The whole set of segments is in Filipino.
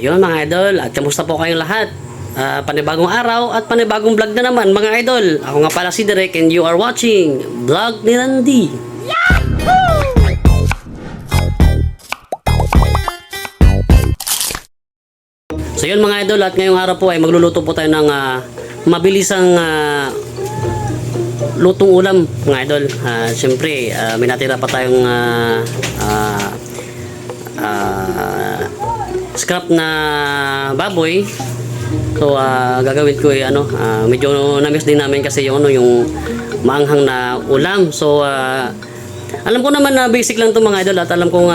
Ayun mga idol, at kamusta po kayong lahat? Panibagong araw at panibagong vlog na naman mga idol. Ako nga pala si Derek and you are watching Vlog ni Randy. So yun mga idol, at ngayong araw po ay magluluto po tayo ng mabilisang lutong ulam mga idol. Siyempre may natira pa tayong scrap na baboy. So gagawin ko medyo na-miss din namin kasi yung maanghang na ulam. So alam ko naman na basic lang to mga idol, at alam ko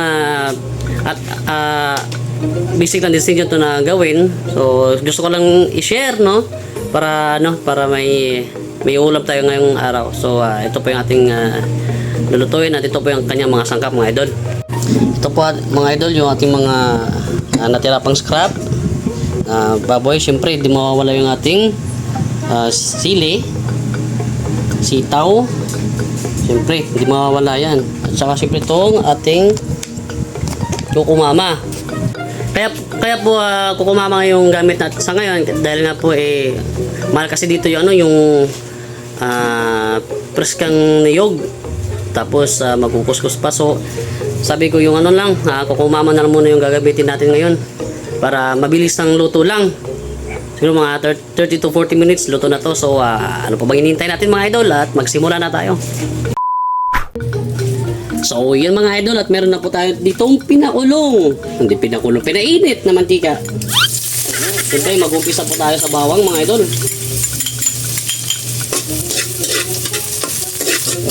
basic lang decision to na gawin. So gusto ko lang i-share para may ulam tayo ngayong araw. So ito po yung ating lulutuin, at ito po yung kanyang mga sangkap mga idol. Ito po mga idol yung ating mga natira pang scrap baboy. Siyempre di mawawala yung ating sili, sitaw, siyempre di mawawala yan, at saka siyempre itong ating kukumama. Kaya po kukumama yung gamit natin sa ngayon dahil nga po mahal kasi dito yung preskang niyog, tapos magkukuskus pa. So sabi ko yung kukumama na lang muna yung gagamitin natin ngayon para mabilis ang luto lang. Siguro mga 30 to 40 minutes luto na to. So ano pa bang hinihintay natin mga idol, at magsimula na tayo. So yun mga idol, at meron na po tayo ditong pinainit na mantika. Siyempre mag-umpisa po tayo sa bawang mga idol.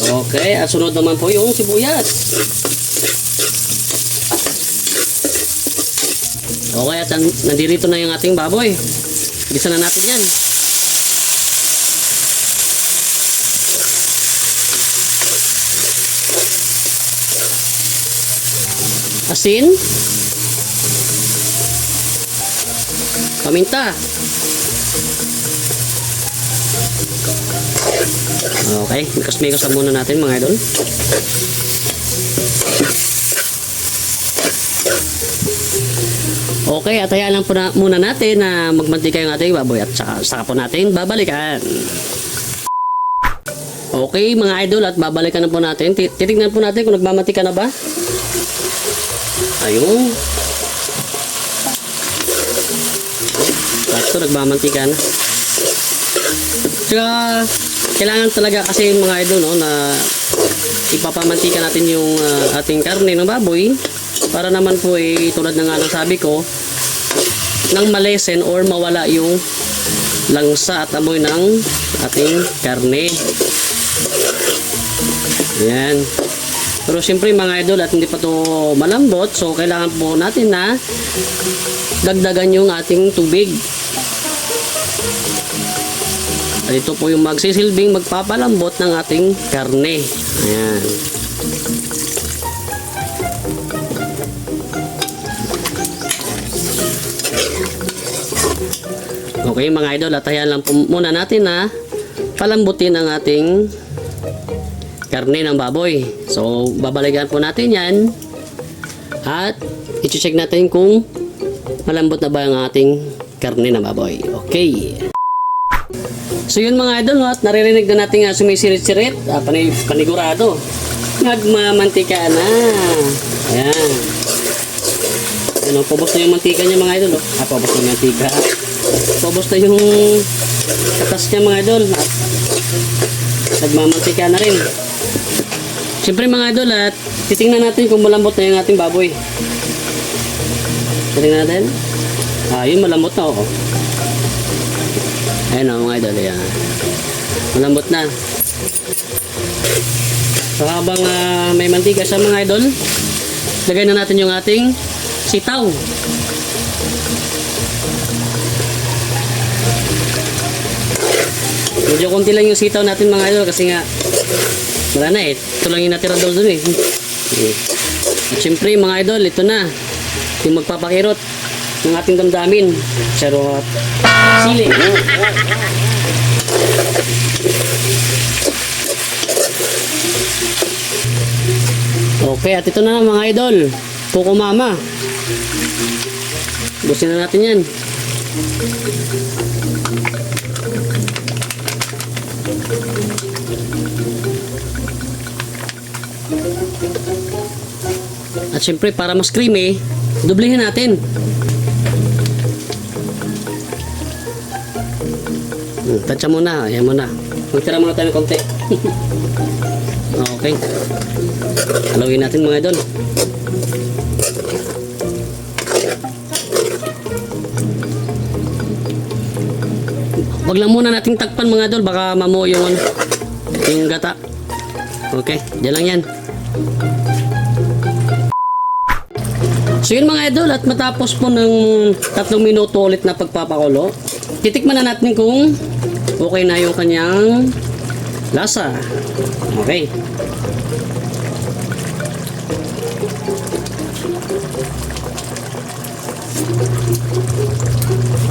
Okay, at sunod naman po yung sibuyas. Okay, at nandirito na yung ating baboy. Gisa na natin yan. Asin, paminta. Okay, mikas-mikas lang muna natin mga idol. Okay, at hayaan lang po muna natin na magmantika yung ating baboy, at saka po natin babalikan. Okay mga idol, at babalikan na po natin. Titignan po natin kung nagmamantika na ba. Ayun. Ito, nagmamantika na. Tsaka kailangan talaga kasi mga idol na ipapamantika natin yung ating karne ng baboy para naman po tulad na nga ng sabi ko, nang malesen or mawala yung langsa at amoy ng ating karne. Ayan. Pero siyempre mga idol, at hindi pa to malambot, so kailangan po natin na dagdagan yung ating tubig. At ito po yung magsisilbing magpapalambot ng ating karne. Ayan. Okay mga idol, at ayan lang po muna natin na palambutin ang ating karne ng baboy. So babalikan po natin yan, at i-check natin kung malambot na ba ang ating karne ng baboy. Okay. So yun mga idol, at naririnig na natin sumisirit-sirit, panigurado nagmamantika na. Ayan. Pabos na yung mantika niya mga idol. Pabos na yung mantika. Pabos na yung katas niya mga idol. Nagmamantika na rin. Siyempre mga idol, at titingnan natin kung malambot na yung ating baboy. Titingnan natin. Yun malambot na. Ayan mga idol. Ayan. Malambot na. So habang may mantika siya mga idol, lagay na natin yung ating sitaw. Medyo konti lang yung sitaw natin mga idol kasi nga wala na ito lang yung natira doon At syempre mga idol, ito na yung magpapakirot ng ating damdamin. Charot. Sili. Okay, at ito na mga idol, kukumama. Busin na natin yan. At syempre, para mas creamy, dublihin natin. Tansya muna, ayan muna. Magtira muna tayo ng konti. Okay. Halawin natin mga idol. Wag lang muna nating takpan mga idol, baka mamuo yung gata. Okay, diyan lang yan. So yun mga idol, at matapos po ng 3 minuto ulit na pagpapakulo, titikman na natin kung okay na yung kanyang lasa. Okay.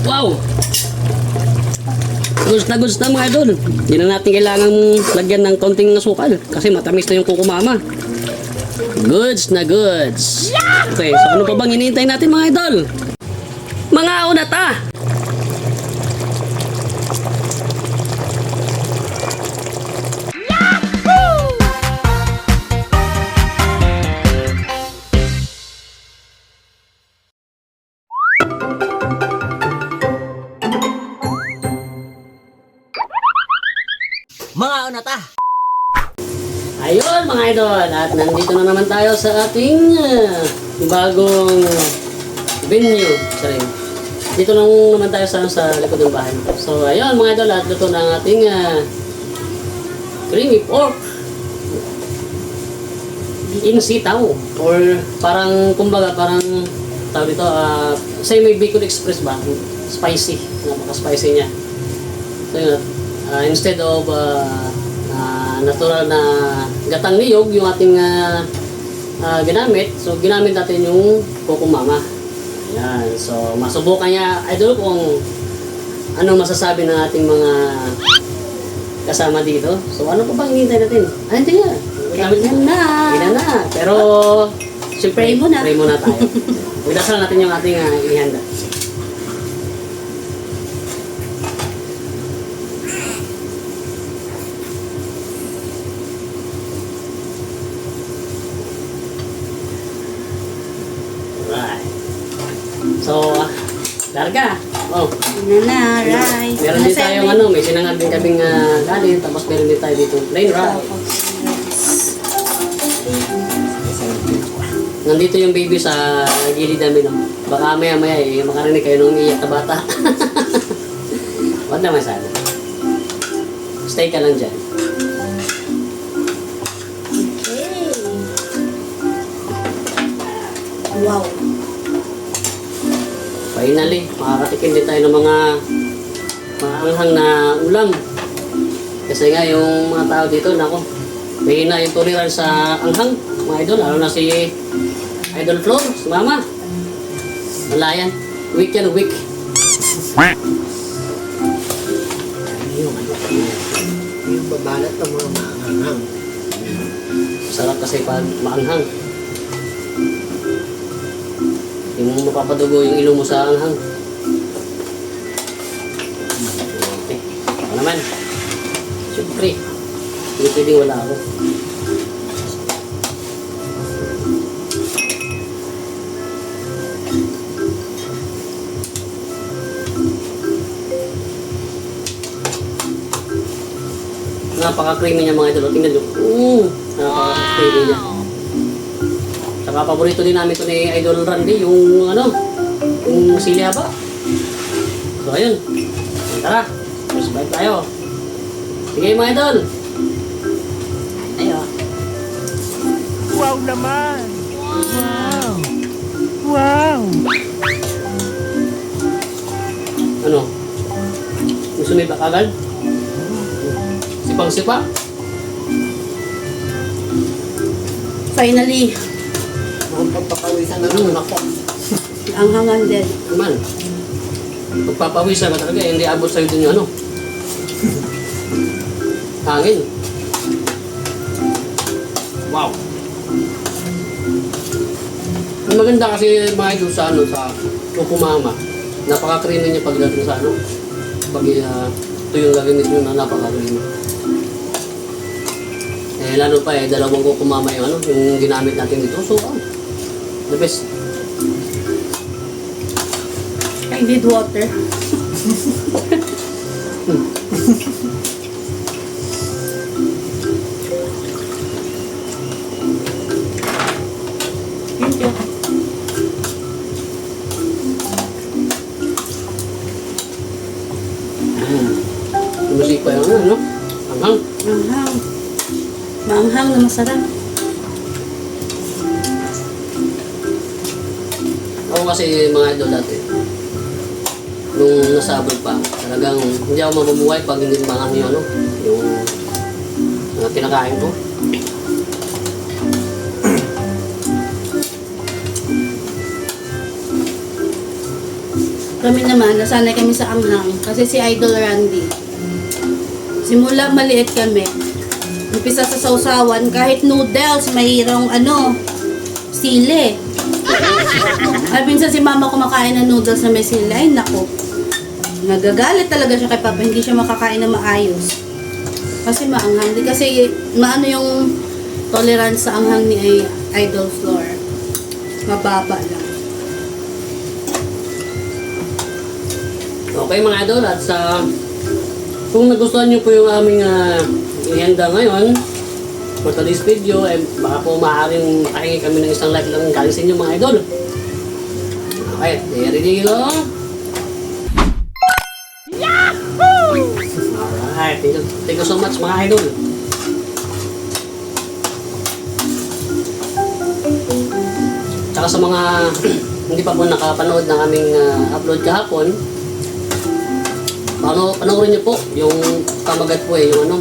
Wow! Goods na mga idol. Hindi na natin kailangan lagyan ng konting asukal kasi matamis na yung kukumama. Goods na goods. Okay, so ano pa bang hinihintay natin mga idol? Mga unata! Mga unata! Ayun mga idol, at nandito na naman tayo sa ating bagong venue. Sorry. Dito lang naman tayo sa likod ng bahay. So ayun mga idol, at luto na ang ating creamy pork in sitaw, or parang kumbaga parang tawag dito semi Bicol Express ba, spicy, napaka-spicy niya. So yun, instead of natural na gatang niyog yung ating ginamit, so ginamit natin yung kukumama. Ayan, so masubukan niya idol kung ano masasabi ng ating mga kasama dito. So ano pa bang hinihintay natin? Hindi na. Kainan na. Kainan na. Pero siyempre, pray muna tayo. Pagdasal natin yung ating ihanda. Right. So, larga. Oh. Kainan na, rice. Meron din tayong may sinangag din kaming galing, tapos meron din tayo dito plain rice. Nandito yung baby sa gilid namin. Baka maya-maya makarinig kayo nung iyak na bata. Huwag naman sana. Stay ka lang dyan. Okay. Wow. Finally, makakatikim din tayo ng mga anghang na ulam. Kasi nga yung mga tao dito, nako, may hina yung tolerance sa anghang, mga idol. Lalo na si Idol Floor, si Mama. Wala yan. Weak yan, weak. Yung babalat ng mga maanghang. Sarap kasi pag maanghang. Yung mapapadugo yung ilo mo sa anghang. Okay. Ako naman. Siyempre. Hindi pwedeng wala ako. Napaka-creamy niya mga idol. Tingnan nyo. Napaka-creamy niya. Saka paborito din namin ito ni Idol Randy, yung yung silyaba. So ayun. Tara. First bite tayo. Sige mga idol. Ayo. Wow naman! Wow! Wow! Ano? Gusto mo ba agad? Sipang-sipa? Finally, Ang pagpapawisan na naman ako. ang hangan din. Naman. Magpapawisan ka talaga, hindi abot sa'yo din yung hangin. Wow. Ang maganda kasi mga idol sa kukumama. Napaka-creamy niya pagdating sa ano. Pag ito yung gagawin nyo na napaka-creamy. Eh, lalo pa dalawang kukumama yung ano, yung ginamit natin dito. So, the best. I need water. Thank you. Lumusik pa yung ano, anghang. Manghang. Manghang na masarap. Ako kasi mga idol dati, nung nasa abroad pa, talagang hindi ako mabubuhay pag hindi manghang yung ano, yung kinakain ko. Kami naman, nasanay kami sa anghang kasi si Idol Randy. Simula maliit kami. Umpisa sa sausawan, kahit noodles, mahirang ano, sili. Ay, minsan si mama kumakain ng noodles na may sili. Ay, naku. Nagagalit talaga siya kay Papa, hindi siya makakain na maayos. Kasi maanghang. Di kasi maano yung tolerance sa anghang ni Idol Floor. Mababa lang. Okay mga idol, at sa kung nagustuhan nyo po yung aming ihanda ngayon for today's video, eh, baka po maaaring makahingi kami ng isang like lang galing sa inyo mga idol. Okay, ready go? Yahoo! Alright, thank you so much mga idol. Tsaka sa mga hindi pa po nakapanood ng aming upload kahapon, panoorin niyo po yung pamagat po yung ano,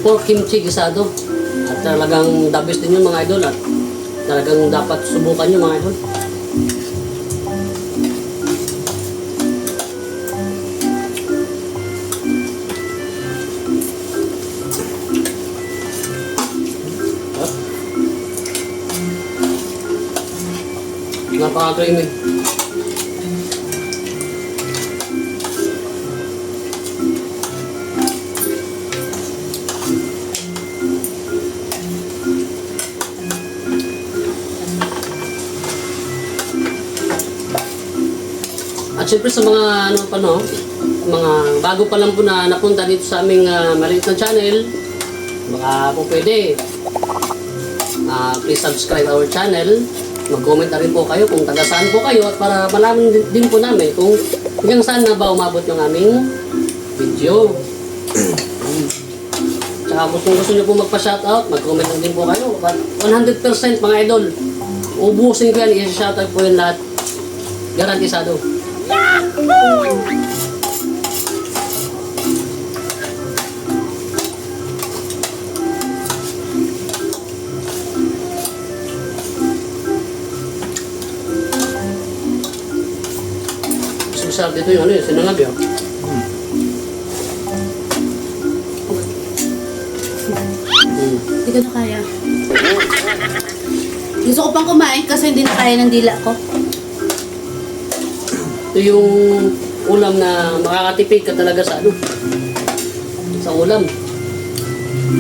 pork kimchi gisado. At talagang the best din yung mga idol at talagang dapat subukan nyo mga idol. Napaka-creamy. At syempre sa mga ano pa no, mga bago pa lang po na napunta dito sa aming maliit na channel, baka po pwede please subscribe our channel. Mag-comment na rin po kayo kung taga saan po kayo at para malaman din po namin kung hanggang saan na ba umabot yung aming video. Tsaka kung gusto nyo po magpa-shoutout, mag-comment lang din po kayo. But 100% mga idol, ubusin ko yan, i-shoutout po yung lahat. Garantisado. Masarap dito yung ano yun, sinangag yun. Hindi ko na kaya. Gusto ko pang kumain kasi hindi na kaya ng dila ko. Ito yung ulam na makakatipid ka talaga sa ano, sa ulam.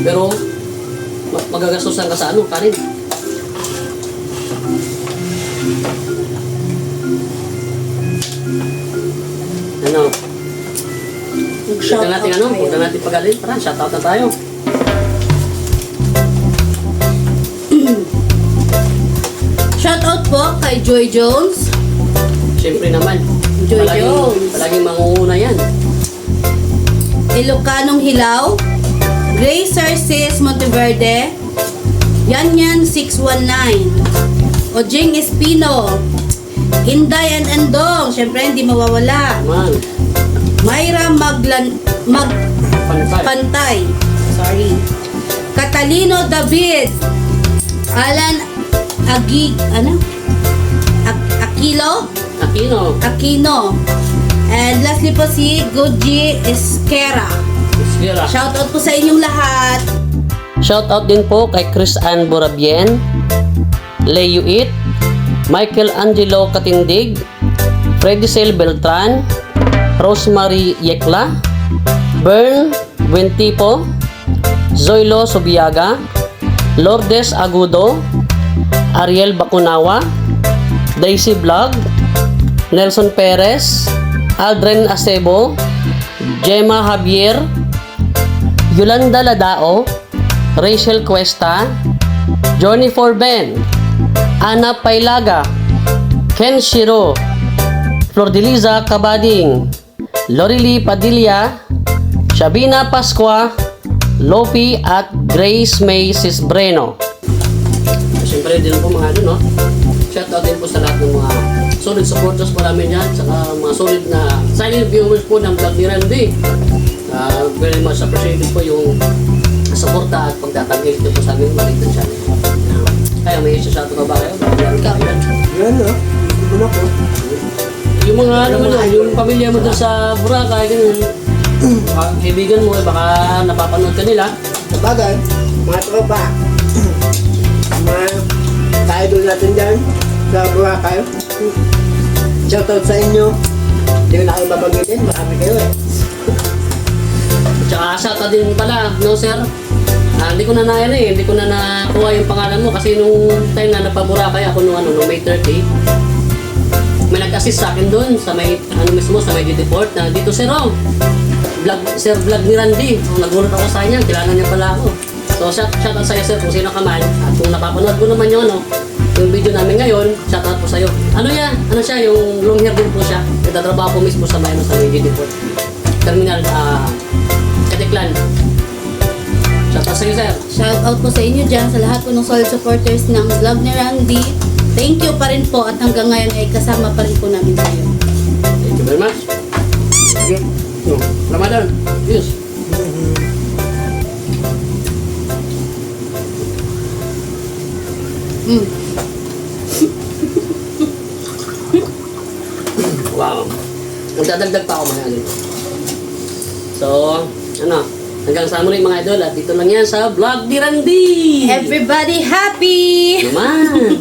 Pero magagastusan ka sa ano, kanin. Ano? Huwag na natin ano, huwag na natin pagalit. Tara, shoutout na tayo. Shoutout po kay Joy Jones. Siyempre naman. Joy Jones. Palaging mangunguna yan. Ilocanong Hilaw. Grace Arces Monteverde. Yanyan 619. Ojing Espino. Inday and Endong. Siyempre hindi mawawala. Man. Myra Pantay. Pantay. Sorry. Catalino David. Alan Aquino. And lastly po si Goji Esquera. Iskira. Shoutout po sa inyong lahat. Shoutout din po kay Chris Ann Borabien, Leo It, Michael Angelo Katindig, Fredicel Beltran, Rosemary Yekla, Bern Buentipo, Zoilo Subiaga, Lourdes Agudo, Ariel Bacunawa, Daisy Vlog, Nelson Perez, Aldren Acebo, Gemma Javier, Yolanda Ladao, Rachel Cuesta, Johnny Forben, Ana Pailaga, Ken Shiro, Flordeliza Cabading, Lorely Padilla, Shabina Pascua, Lopi at Grace May Sisbreno. Siyempre din po mga no? Shoutout din po sa lahat ng mga solid supporters po namin yan, saka mga solid na silent viewers po ng vlog ni Randy. Very much appreciated po yung suporta at pagtatagil nyo po sa aming maliit na channel. Kaya may isa-shoutout ka ba kayo? Yan na. Ito na po. Yung mga ano mo na, yung pamilya mo doon sa Boracay, ganun. Kaibigan mo, baka napapanood ka nila. Sabagay, mga tropa. Mga ka-idol natin dyan sa Boracay. Shoutout sa inyo. Hindi ko na kayo babanggitin. Marami kayo eh. Tsaka shoutout din pala, no sir? Hindi ko na hindi ko na nakuha yung pangalan mo kasi nung time na napaboracay ako nung May 30. May nag-assist sa akin doon sa may mismo sa may GT Port na dito sir vlog ni Randy. Nagulat ako sa kanya, kilala niya pala ako. So shoutout sa iyo sir kung sino ka man at kung napapanood mo naman yung yung video namin ngayon, shoutout po sa iyo. Ano siya, yung long hair din po siya. Nagtatrabaho po mismo sa may GT Port. Terminal Katiklan. Shoutout sa iyo sir. Shoutout po sa inyo dyan, sa lahat po ng solid supporters ng vlog ni Randy. Thank you pa rin po at hanggang ngayon ay kasama pa rin po namin kayo. Thank you very much. Sige. Ramadan. Yes. Wow. Magdadagdag pa ako mga ano. So, hanggang sa muli mga idol at dito lang yan sa vlog ni Randy. Everybody happy! Naman.